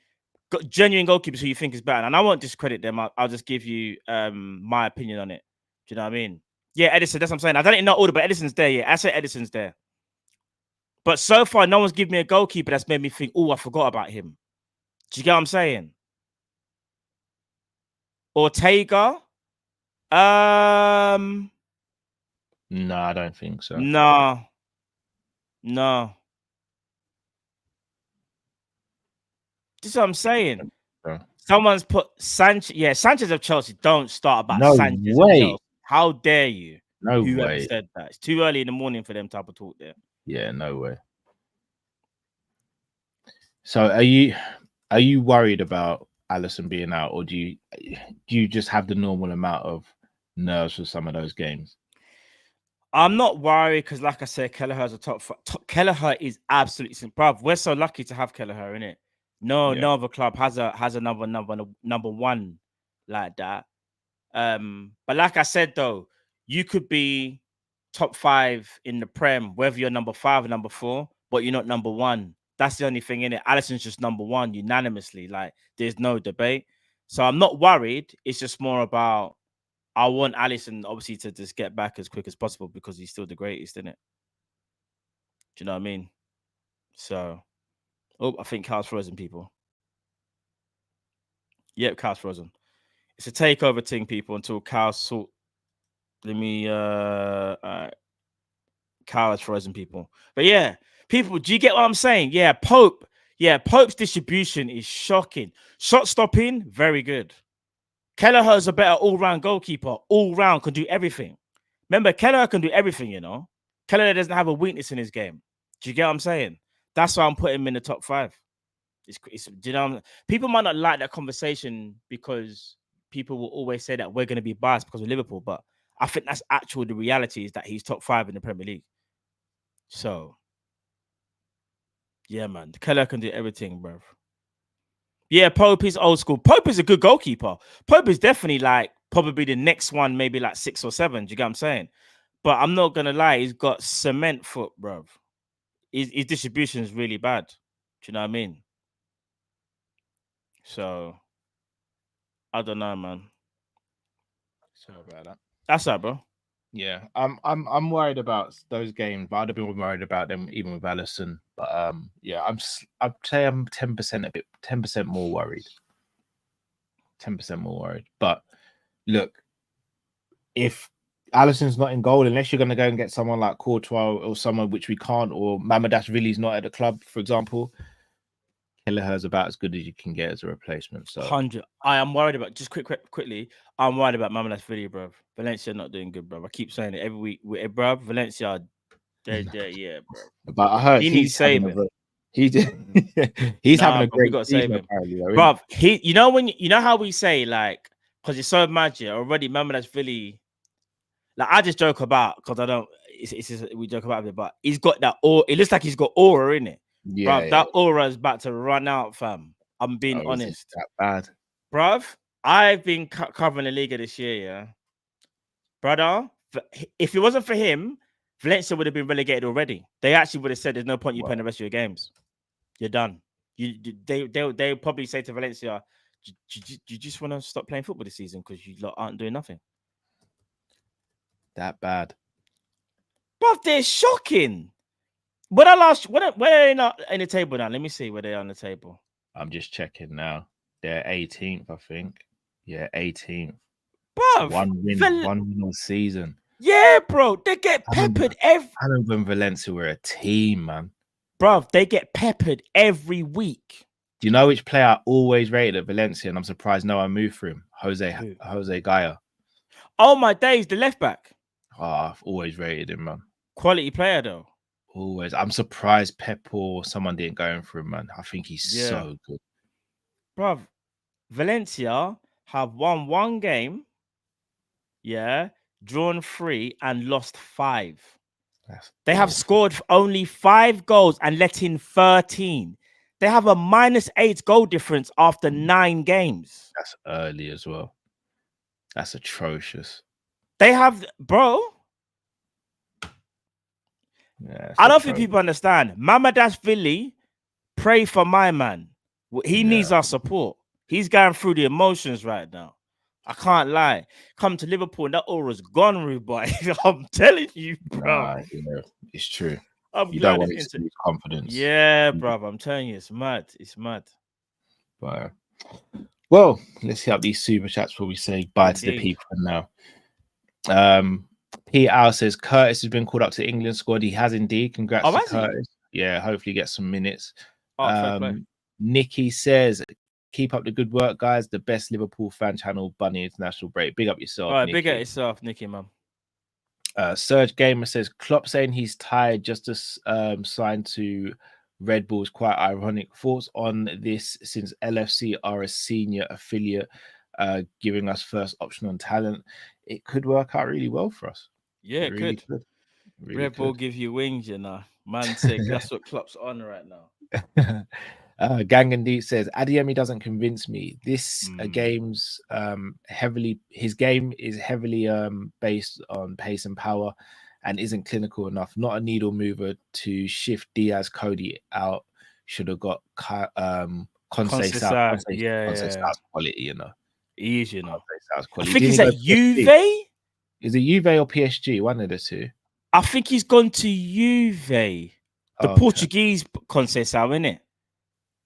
genuine goalkeepers who you think is better. And I won't discredit them. I'll just give you my opinion on it. Do you know what I mean? Yeah, Edison, that's what I'm saying. I don't in no order, but Edison's there. Yeah, I say Edison's there. But so far, no one's given me a goalkeeper that's made me think, oh, I forgot about him. Do you get what I'm saying? Ortega? No, I don't think so. No. This is what I'm saying. Someone's put Sanchez. Yeah, Sanchez of Chelsea. Don't start about Sanchez of Chelsea. How dare you? No way. Whoever said that? It's too early in the morning for them type of talk there. Yeah, no way. So are you worried about Alisson being out, or do you just have the normal amount of nerves for some of those games? I'm not worried because, like I said, Kelleher's a top. Kelleher is absolutely, bruv. We're so lucky to have Kelleher in it. No other club has a number one like that. But like I said though, you could be top 5 in the Prem, whether you're number 5 or number 4, but you're not number 1. That's the only thing in it. Alisson's just number 1 unanimously. Like, there's no debate. So I'm not worried. It's just more about I want Alisson obviously to just get back as quick as possible because he's still the greatest, isn't it? Do you know what I mean? So, I think Carl's frozen, people. Yep, Carl's frozen. It's a takeover thing, people, until Carl's sort. Let me Carl is frozen, people. But yeah, people, do you get what I'm saying? Yeah, Pope. Yeah, Pope's distribution is shocking. Shot stopping, very good. Kelleher's a better all-round goalkeeper. All-round, can do everything. Remember, Kelleher can do everything, you know. Kelleher doesn't have a weakness in his game. Do you get what I'm saying? That's why I'm putting him in the top 5. Do you know, people might not like that conversation because people will always say that we're going to be biased because of Liverpool, but I think that's actual. The reality is that he's top 5 in the Premier League. So, yeah, man, Kelleher can do everything, bro. Yeah, Pope is old school. Pope is a good goalkeeper. Pope is definitely like probably the next one, maybe like 6 or 7. Do you get what I'm saying? But I'm not gonna lie, he's got cement foot, bro. His distribution is really bad. Do you know what I mean? So I don't know, man. Sorry about that. That's that, bro. Yeah, I'm worried about those games, but I'd have been worried about them even with Alisson. But yeah, I'd say I'm 10% more worried. 10% more worried. But look, if Alisson's not in goal, unless you're going to go and get someone like Courtois or someone which we can't, or Mamadash not at the club, for example, Kelleher's about as good as you can get as a replacement. So 100. I am worried about quickly. I'm worried about Mamadash, bro. Valencia not doing good, bro. I keep saying it every week, bro. Valencia, they're yeah, bro. But I heard he needs saving. He's having a great season, apparently, bro. You know how we say like, because it's so magic already. Mamadash, like I just joke about because I don't. It's just, we joke about it, but he's got that aura. It looks like he's got aura in it. Yeah, bruv, that aura is about to run out, fam. I'm being honest. That bad, bruv. I've been covering the Liga this year, yeah, brother. If it wasn't for him, Valencia would have been relegated already. They actually would have said, "There's no point you playing the rest of your games. You're done." They probably say to Valencia, "You just want to stop playing football this season because you lot aren't doing nothing." That bad, bruv. They're shocking. When are they not in the table now? Let me see where they are on the table. I'm just checking now. They're 18th, I think. Yeah, 18th. Bruv, one win all season. Yeah, bro. They get peppered every. Ando and Valencia were a team, man. Bruv, they get peppered every week. Do you know which player I always rated at Valencia, and I'm surprised no one moved for him? Jose Gaia. Oh my days, the left back. Oh, I've always rated him, man. Quality player though. Always. I'm surprised Pep or someone didn't go in for him, man. I think he's so good. Bruv, Valencia have won 1 game, drawn 3 and lost 5. They have scored only 5 goals and let in 13. They have a -8 goal difference after 9 games. That's early as well. That's atrocious. They have, bro. Yeah, I don't think people understand. Mamadash, pray for my man. He needs our support. He's going through the emotions right now. I can't lie. Come to Liverpool and that aura's gone, rude boy. I'm telling you, bro. It's true. You don't want to lose confidence. Yeah, bro. I'm telling you, it's mad. It's mad. But, well, let's hit up these super chats before we say bye to the people now. Pete Al says Curtis has been called up to England squad. He has indeed. Congrats to Curtis. Yeah, hopefully get some minutes. Nikki says, keep up the good work, guys. The best Liverpool fan channel, Bunny International Break. Big up yourself. All right, big up yourself, Nikki, man. Serge Gamer says Klopp saying he's tired just to sign to Red Bull is quite ironic. Thoughts on this since LFC are a senior affiliate, giving us first option on talent. It could work out really well for us. Yeah, it really could. Really Red Bull give you wings, you know. Man sick. That's what Klopp's on right now. Gangandi says Adeyemi doesn't convince me. This game's his game is heavily based on pace and power, and isn't clinical enough. Not a needle mover to shift Diaz Cody out. Should have got Conte South. Conte South's quality, you know. He is, you know. I think he's at Juve. Is it Juve or PSG? One of the two. I think he's gone to Juve. The Portuguese Conceição, isn't it?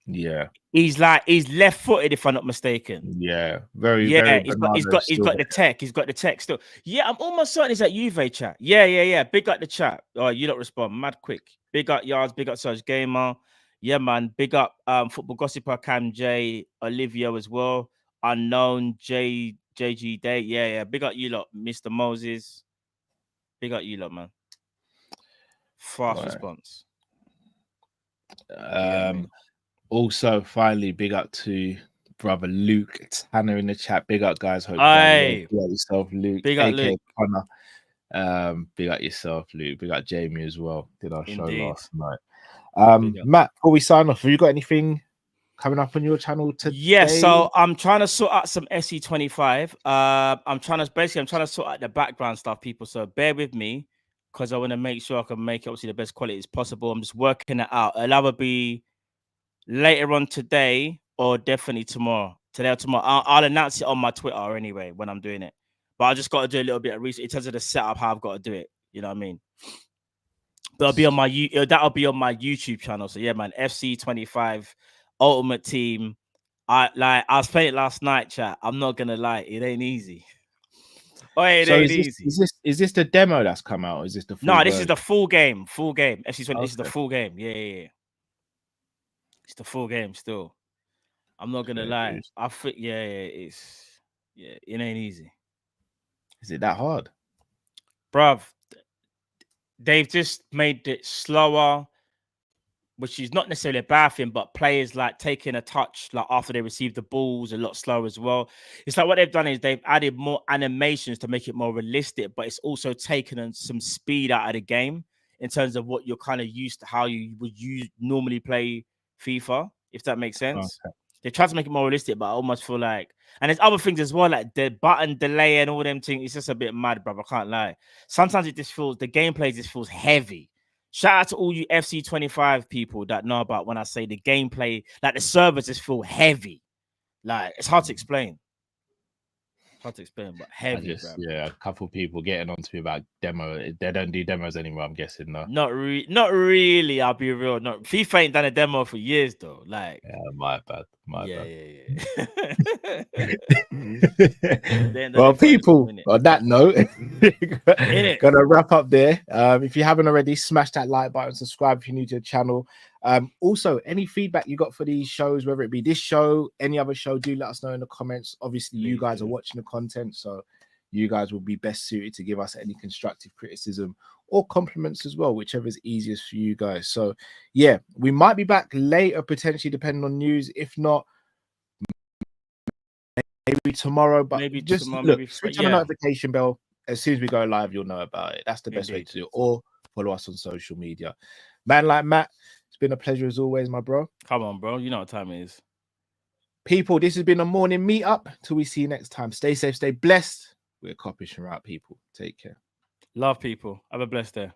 Yeah. He's left-footed, if I'm not mistaken. Yeah, very. He's got the tech. He's got the tech still. Yeah, I'm almost certain he's at Juve, chat. Yeah. Big up the chat. Oh, you don't respond. Mad quick. Big up Yards. Big up Serge Gamer. Yeah, man. Big up Football Gossiper, Cam J, Olivia as well. Unknown JG Day. Yeah. Big up you lot, Mr. Moses. Big up you lot, man. Fast response. Also, finally, big up to brother Luke Tanner in the chat. Big up, guys. Hope big up yourself, Luke. Big up, Luke. Connor. Big up yourself, Luke. Big up Jamie as well. Did our show last night. Matt, before we sign off, have you got anything coming up on your channel today? Yeah, so I'm trying to sort out some SE25. I'm trying to sort out the background stuff, people. So bear with me because I want to make sure I can make it obviously the best quality as possible. I'm just working it out. It'll either be later on today or definitely tomorrow. Today or tomorrow. I'll announce it on my Twitter anyway when I'm doing it. But I just got to do a little bit of research in terms of the setup, how I've got to do it. You know what I mean? That'll be on my YouTube channel. So yeah, man, FC25 Ultimate Team. I was playing it last night, chat. I'm not gonna lie, it ain't easy. Is this the demo that's come out? Or is this the full this is the full game. FC20. This is the full game. Yeah. It's the full game still. I'm not gonna lie. I think it ain't easy. Is it that hard? Bruv, they've just made it slower, which is not necessarily a bad thing, but players like taking a touch like after they receive the balls a lot slower as well. It's like what they've done is they've added more animations to make it more realistic, but it's also taken some speed out of the game in terms of what you're kind of used to, how you would normally play FIFA, if that makes sense. Okay. They try to make it more realistic, but I almost feel like, and there's other things as well, like the button delay and all them things. It's just a bit mad, bro. I can't lie. Sometimes it just feels, the gameplay just feels heavy. Shout out to all you FC25 people that know about when I say the gameplay, like the servers just feel heavy. Like it's hard to explain. Hard to explain, but heavy. A couple people getting on to me about demo. They don't do demos anymore, I'm guessing, no. Not really. I'll be real. No, FIFA ain't done a demo for years though. Like, my bad. Well, people, on that note, gonna wrap up there. If you haven't already, smash that like button, subscribe if you're new to the channel. Also, any feedback you got for these shows, whether it be this show, any other show, do let us know in the comments. Obviously, you guys are watching the content, so you guys will be best suited to give us any constructive criticism or compliments as well, whichever is easiest for you guys. So yeah, we might be back later, potentially depending on news. If not, maybe tomorrow, but switch on the notification bell. As soon as we go live, you'll know about it. That's the best way to do it. Or follow us on social media. Man like Matt, it's been a pleasure as always, my bro. Come on, bro. You know what time it is. People, this has been a morning meetup. Till we see you next time. Stay safe, stay blessed. We're Kopish and right, people. Take care. Love, people. Have a blessed day.